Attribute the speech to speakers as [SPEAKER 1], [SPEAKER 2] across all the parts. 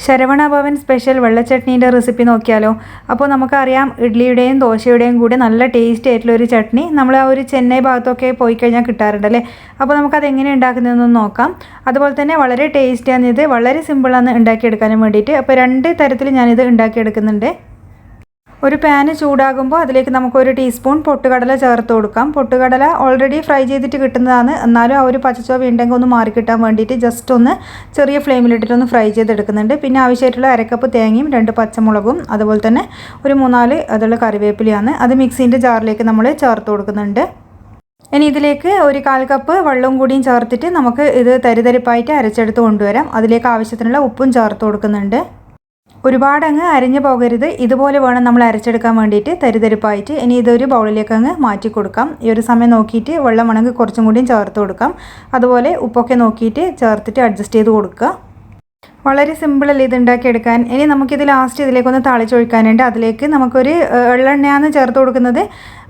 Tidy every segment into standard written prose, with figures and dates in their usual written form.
[SPEAKER 1] Saravana Bhavan special വെള്ളച്ചട്നീൻ്റെ recipe നോക്കിയാലോ. അപ്പോൾ നമുക്കറിയാം ഇഡ്ഡലിയുടെയും ദോശയുടെയും കൂടെ നല്ല ടേസ്റ്റ് ആയിട്ടുള്ള ഒരു ചട്നി നമ്മൾ ആ ഒരു ചെന്നൈ ഭാഗത്തൊക്കെ പോയി കഴിഞ്ഞാൽ കിട്ടാറുണ്ടല്ലേ. അപ്പോൾ നമുക്കത് എങ്ങനെ ഉണ്ടാക്കുന്നതെന്ന് നോക്കാം. അതുപോലെ തന്നെ വളരെ ടേസ്റ്റിയാണ് ഇത്, വളരെ സിമ്പിളാണ് ഉണ്ടാക്കിയെടുക്കാനും വേണ്ടിയിട്ട്. അപ്പോൾ 2 തരത്തിൽ ഞാനിത് ഉണ്ടാക്കിയെടുക്കുന്നുണ്ട്. ഒരു പാന് ചൂടാകുമ്പോൾ അതിലേക്ക് നമുക്കൊരു ടീസ്പൂൺ പൊട്ടുകടല ചേർത്ത് കൊടുക്കാം. പൊട്ടുകടല ഓൾറെഡി ഫ്രൈ ചെയ്തിട്ട് കിട്ടുന്നതാണ്, എന്നാലും ആ ഒരു പച്ചച്ചോവ ഉണ്ടെങ്കിൽ ഒന്ന് മാറിക്കിട്ടാൻ വേണ്ടിയിട്ട് ജസ്റ്റ് ഒന്ന് ചെറിയ ഫ്ലെയിമിലിട്ടിട്ടൊന്ന് ഫ്രൈ ചെയ്തെടുക്കുന്നുണ്ട്. പിന്നെ ആവശ്യമായിട്ടുള്ള 1 കപ്പ് തേങ്ങയും 2 പച്ചമുളകും അതുപോലെ തന്നെ ഒരു 3-4 അതുള്ള കറിവേപ്പിലയാണ്. അത് മിക്സിൻ്റെ ജാറിലേക്ക് നമ്മൾ ചേർത്ത് കൊടുക്കുന്നുണ്ട്. ഇനി ഇതിലേക്ക് ഒരു 1/4 കപ്പ് വെള്ളവും കൂടിയും ചേർത്തിട്ട് നമുക്ക് ഇത് തരിതരിപ്പായിട്ട് അരച്ചെടുത്ത് കൊണ്ടുവരാം. അതിലേക്ക് ആവശ്യത്തിനുള്ള ഉപ്പും ചേർത്ത് കൊടുക്കുന്നുണ്ട്. ഒരുപാട് അങ്ങ് അരിഞ്ഞു പോകരുത്, ഇതുപോലെ വേണം നമ്മൾ അരച്ചെടുക്കാൻ വേണ്ടിയിട്ട് തരിതരിപ്പായിട്ട്. ഇനി ഇതൊരു ബൗളിലേക്ക് അങ്ങ് മാറ്റി കൊടുക്കാം. ഈ ഒരു സമയം നോക്കിയിട്ട് വെള്ളം വേണമെങ്കിൽ കുറച്ചും കൂടിയും ചേർത്ത് കൊടുക്കാം. അതുപോലെ ഉപ്പൊക്കെ നോക്കിയിട്ട് ചേർത്തിട്ട് അഡ്ജസ്റ്റ് ചെയ്ത് കൊടുക്കുക. വളരെ സിമ്പിളല്ലേ ഇത് ഉണ്ടാക്കിയെടുക്കാൻ. ഇനി നമുക്കിത് ലാസ്റ്റ് ഇതിലേക്കൊന്ന് താളിച്ചൊഴിക്കാനുണ്ട്. അതിലേക്ക് നമുക്കൊരു എള്ളെണ്ണയാണ് ചേർത്ത് കൊടുക്കുന്നത്.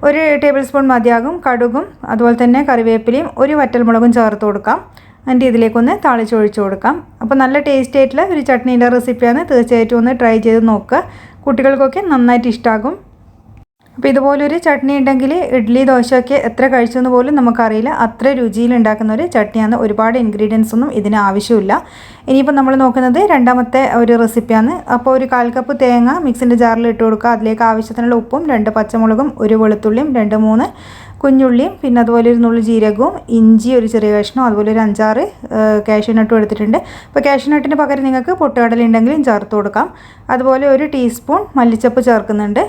[SPEAKER 1] 1 ടേബിൾ സ്പൂൺ മതിയാകും. കടുകും അതുപോലെ തന്നെ കറിവേപ്പിലയും 1 വറ്റൽമുളകും ചേർത്ത് കൊടുക്കാം. എന്നിട്ട് ഇതിലേക്കൊന്ന് താളിച്ചൊഴിച്ച് കൊടുക്കാം. അപ്പോൾ നല്ല ടേസ്റ്റ് ആയിട്ടുള്ള ഒരു ചട്നീൻ്റെ റെസിപ്പിയാണ്. തീർച്ചയായിട്ടും ഒന്ന് ട്രൈ ചെയ്ത് നോക്കുക. കുട്ടികൾക്കൊക്കെ നന്നായിട്ട് ഇഷ്ടമാകും. അപ്പോൾ ഇതുപോലൊരു ചട്നി ഉണ്ടെങ്കിൽ ഇഡ്ഡലി ദോശയൊക്കെ എത്ര കഴിച്ചെന്ന് പോലും നമുക്കറിയില്ല. അത്ര രുചിയിൽ ഉണ്ടാക്കുന്ന ഒരു ചട്നിയാണ്. ഒരുപാട് ഇൻഗ്രീഡിയൻസ് ഒന്നും ഇതിന് ആവശ്യമില്ല. ഇനിയിപ്പോൾ നമ്മൾ നോക്കുന്നത് രണ്ടാമത്തെ ഒരു റെസിപ്പിയാണ്. അപ്പോൾ ഒരു 1/4 കപ്പ് തേങ്ങ മിക്സിൻ്റെ ജാറിൽ ഇട്ട് കൊടുക്കുക. അതിലേക്ക് ആവശ്യത്തിനുള്ള ഉപ്പും 2 പച്ചമുളകും 1 വെളുത്തുള്ളിയും 2-3 കുഞ്ഞുള്ളിയും പിന്നെ അതുപോലെ ഒരു നുള്ളു ജീരകവും ഇഞ്ചി ഒരു ചെറിയ കഷ്ണം അതുപോലെ ഒരു 5-6 കാഷ്യൂനട്ടും എടുത്തിട്ടുണ്ട്. അപ്പോൾ കാഷ്യൂനട്ടിന് പകരം നിങ്ങൾക്ക് പൊട്ടുകടല ഉണ്ടെങ്കിലും ചേർത്ത് കൊടുക്കാം. അതുപോലെ 1 ടീസ്പൂൺ മല്ലിച്ചപ്പ് ചേർക്കുന്നുണ്ട്.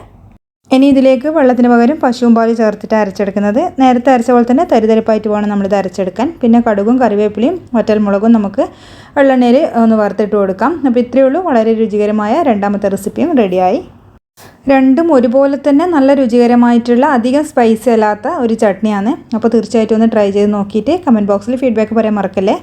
[SPEAKER 1] ഇനി ഇതിലേക്ക് വെള്ളത്തിന് പകരം പശുവും പാൽ ചേർത്തിട്ട് അരച്ചെടുക്കുന്നത്. നേരത്തെ അരച്ച പോലെ തന്നെ തരിതരിപ്പായിട്ട് വേണം നമ്മളിത് അരച്ചെടുക്കാൻ. പിന്നെ കടുകും കറിവേപ്പിലയും വറ്റൽമുളകും നമുക്ക് വെള്ളെണ്ണയിൽ ഒന്ന് വറുത്തിട്ട് കൊടുക്കാം. അപ്പോൾ ഇത്രയേ ഉള്ളൂ. വളരെ രുചികരമായ രണ്ടാമത്തെ റെസിപ്പിയും റെഡിയായി. രണ്ടും ഒരുപോലെ തന്നെ നല്ല രുചികരമായിട്ടുള്ള അധികം സ്പൈസി അല്ലാത്ത ഒരു ചട്നിയാണ്. അപ്പോൾ തീർച്ചയായിട്ടും ഒന്ന് ട്രൈ ചെയ്ത് നോക്കിയിട്ട് കമൻറ്റ് ബോക്സിൽ ഫീഡ്ബാക്ക് പറയാൻ മറക്കല്ലേ.